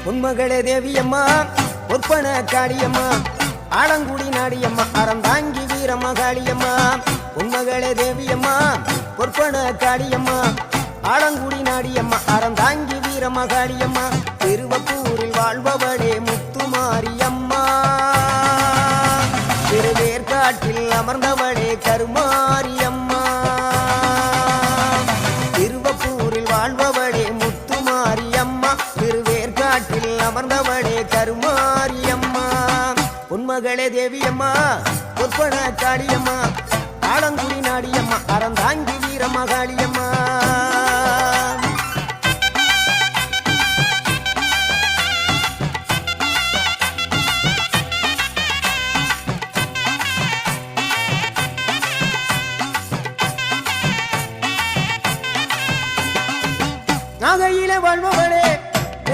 உன்மகளே தேவியம்மா பொற்பன காளியம்மா ஆலங்குடி நாடியம்மா அறந்தாங்கி வீரமகாளியம்மா உன்மகளே தேவியம்மா பொற்பன காளியம்மா ஆலங்குடி நாடியம்மா அறந்தாங்கி வீரமகாளியம்மா திருவப்பூரில் வாழ்பவளே முத்துமாரியம்மா திருவேற்காட்டில் அமர்ந்தவளே கருமாரியம்மா திருவப்பூரில் வாழ்பவளே முத்துமாரியம்மா திருவேற்காட்டில் அமர்ந்தவளே கருமாரியம்மா உன்மகளே தேவியம்மா பொற்பன காளியம்மா ஆலங்குடி நாடியம்மா அறந்தாங்கி வீரமகாளியம்மா